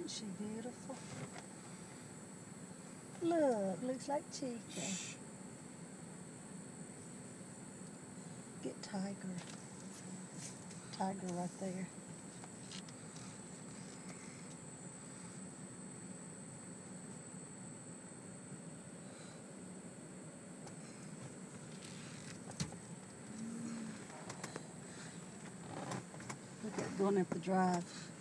Isn't she beautiful? Look, looks like Chica. Get Tiger. Tiger right there. Look at going up the drive.